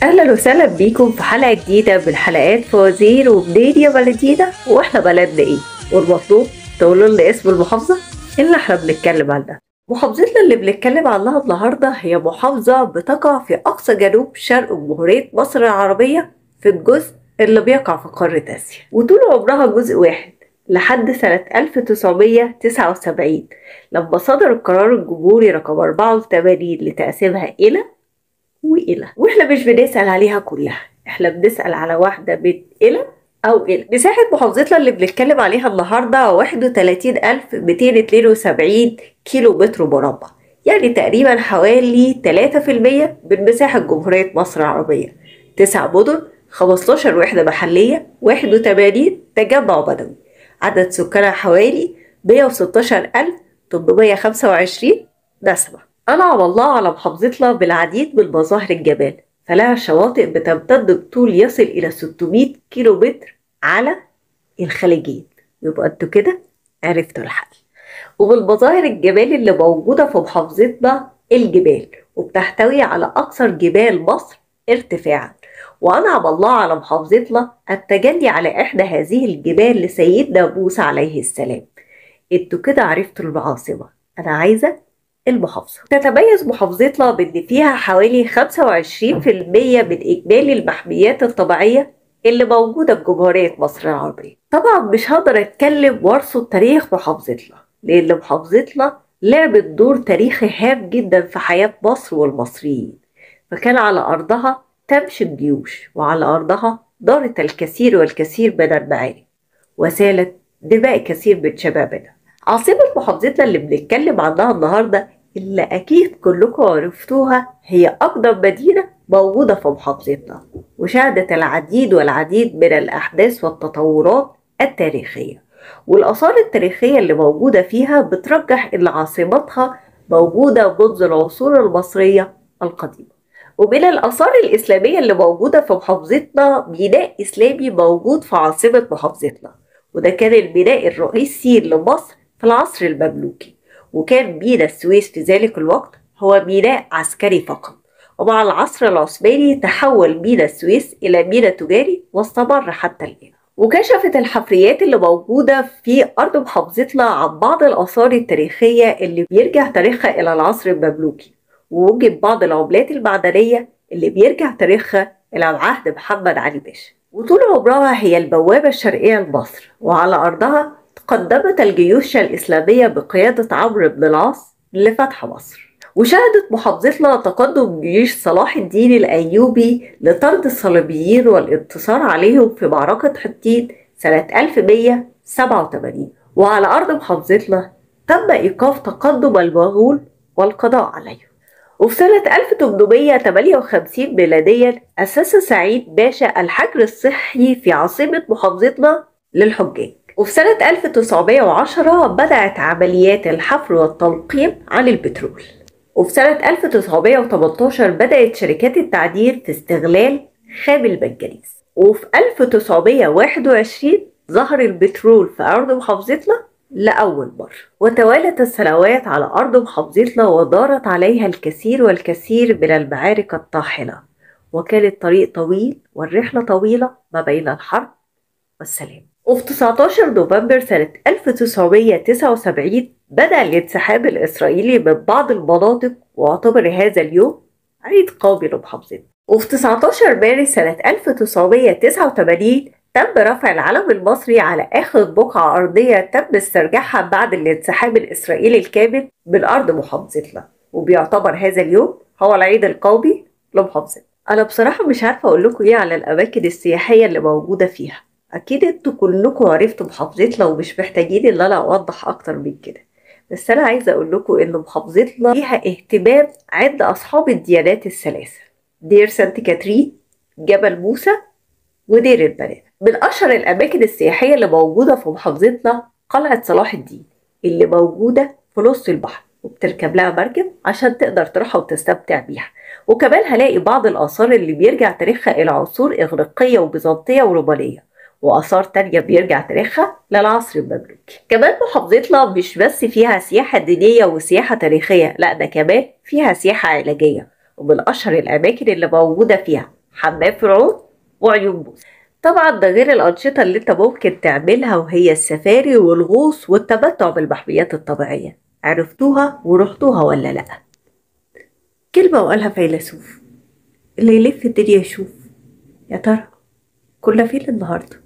اهلا وسهلا بيكم في حلقه جديده من حلقات فوازير ومنين يا بلدينا واحنا بلدنا ايه. والمطلوب تقولوا لنا اسم المحافظه اللي احنا بنتكلم عنها. محافظتنا اللي بنتكلم عنها النهارده هي محافظه بتقع في اقصى جنوب شرق جمهوريه مصر العربيه، في الجزء اللي بيقع في قاره اسيا، وطول عمرها جزء واحد لحد سنة 1979 لما صدر القرار الجمهوري رقم 84 لتقسيمها إلى واحنا مش بنسأل عليها كلها، احنا بنسأل على واحدة من إلى أو إلى. مساحة محافظتنا اللي بنتكلم عليها النهاردة 31272 كيلو متر مربع، يعني تقريبا حوالي 3% من مساحة جمهورية مصر العربية. 9 مدن، 15 وحدة محلية، 81 تجمع بدوي. عدد سكانها حوالي 116825 نسمة. أنعم الله على محافظتنا بالعديد من مظاهر الجمال، فلها شواطئ بتمتد بطول يصل إلى 600 كيلو متر على الخليجين. يبقى انتوا كده عرفتوا الحل. ومن مظاهر الجمال اللي موجودة في محافظتنا الجبال، وبتحتوي على أكثر جبال مصر ارتفاعا. وأنعم الله على محافظتنا التجلي على إحدى هذه الجبال لسيدنا موسى عليه السلام. انتوا كده عرفتوا العاصمة. أنا عايزة المحافظة. تتميز محافظتنا بأن فيها حوالي 25% من إجمالي المحميات الطبيعية اللي موجودة في جمهورية مصر العربية. طبعا مش هقدر أتكلم وأرصد تاريخ محافظتنا، لأن محافظتنا لعبت دور تاريخي هام جدا في حياة مصر والمصريين، فكان على أرضها تمشي الجيوش، وعلى أرضها دارت الكثير والكثير من المعارك، وسالت دماء كثير من شبابنا. عاصمة محافظتنا اللي بنتكلم عنها النهاردة اللي أكيد كلكم عرفتوها هي أقدم مدينة موجودة في محافظتنا، وشهدت العديد والعديد من الأحداث والتطورات التاريخية. والآثار التاريخية اللي موجودة فيها بترجح إن عاصمتها موجودة منذ العصور المصرية القديمة. ومن الآثار الإسلامية اللي موجودة في محافظتنا بناء إسلامي موجود في عاصمة محافظتنا، وده كان البناء الرئيسي لمصر في العصر المملوكي، وكان ميناء السويس في ذلك الوقت هو ميناء عسكري فقط. ومع العصر العثماني تحول ميناء السويس إلى ميناء تجاري واستمر حتى الآن. وكشفت الحفريات اللي موجودة في أرض محافظتنا عن بعض الآثار التاريخية اللي بيرجع تاريخها إلى العصر المملوكي، ووجد بعض العملات المعدنية اللي بيرجع تاريخها إلى عهد محمد علي باشا. وطول عمرها هي البوابة الشرقية لمصر، وعلى أرضها تقدمت الجيوش الإسلامية بقيادة عمرو بن العاص لفتح مصر. وشهدت محافظتنا تقدم جيوش صلاح الدين الأيوبي لطرد الصليبيين والانتصار عليهم في معركة حطين سنة 1187. وعلى أرض محافظتنا تم إيقاف تقدم المغول والقضاء عليهم. وفي سنة 1858 ميلاديا أسس سعيد باشا الحجر الصحي في عاصمة محافظتنا للحجاج. وفي سنة 1910 بدأت عمليات الحفر والتنقيب عن البترول. وفي سنة 1918 بدأت شركات التعدين في استغلال خام المنجنيز. وفي 1921 ظهر البترول في أرض محافظتنا لأول مرة. وتوالت السنوات على أرض محافظتنا ودارت عليها الكثير والكثير من المعارك الطاحنة، وكان الطريق طويل والرحلة طويلة ما بين الحرب والسلام. وفي 19 نوفمبر سنة 1979 بدأ الانسحاب الإسرائيلي من بعض المناطق، واعتبر هذا اليوم عيد قومي لمحافظتنا. وفي 19 مارس سنة 1989 تم رفع العلم المصري على آخر بقعة أرضية تم استرجاعها بعد الانسحاب الإسرائيلي الكامل من أرض محافظتنا، وبيعتبر هذا اليوم هو العيد القومي لمحافظتنا. أنا بصراحة مش عارفة أقول لكم إيه على الأماكن السياحية اللي موجودة فيها. أكيد انتوا كلكم عرفتوا محافظتنا ومش محتاجين إن أنا أوضح أكتر من كده، بس أنا عايزة أقول لكم إن محافظتنا فيها اهتمام عند أصحاب الديانات الثلاثة: دير سانت كاترين، جبل موسى، ودير البنات. من أشهر الأماكن السياحية اللي موجودة في محافظتنا قلعة صلاح الدين اللي موجودة في نص البحر، وبتركب لها مركب عشان تقدر تروحها وتستمتع بيها. وكمان هلاقي بعض الآثار اللي بيرجع تاريخها إلى عصور إغريقية وبيزنطية ورومانية، وآثار تانية بيرجع تاريخها للعصر المملوكي. كمان محافظتنا مش بس فيها سياحة دينية وسياحة تاريخية، لا ده كمان فيها سياحة علاجية، ومن أشهر الأماكن اللي موجودة فيها حمام فرعون وعيون موسى. طبعا ده غير الأنشطة اللي انت ممكن تعملها، وهي السفاري والغوص والتمتع بالمحميات الطبيعية. عرفتوها ورحتوها ولا لأ؟ كلمة وقالها فيلسوف: اللي يلف الدنيا يشوف. يا ترى كنا فين النهارده؟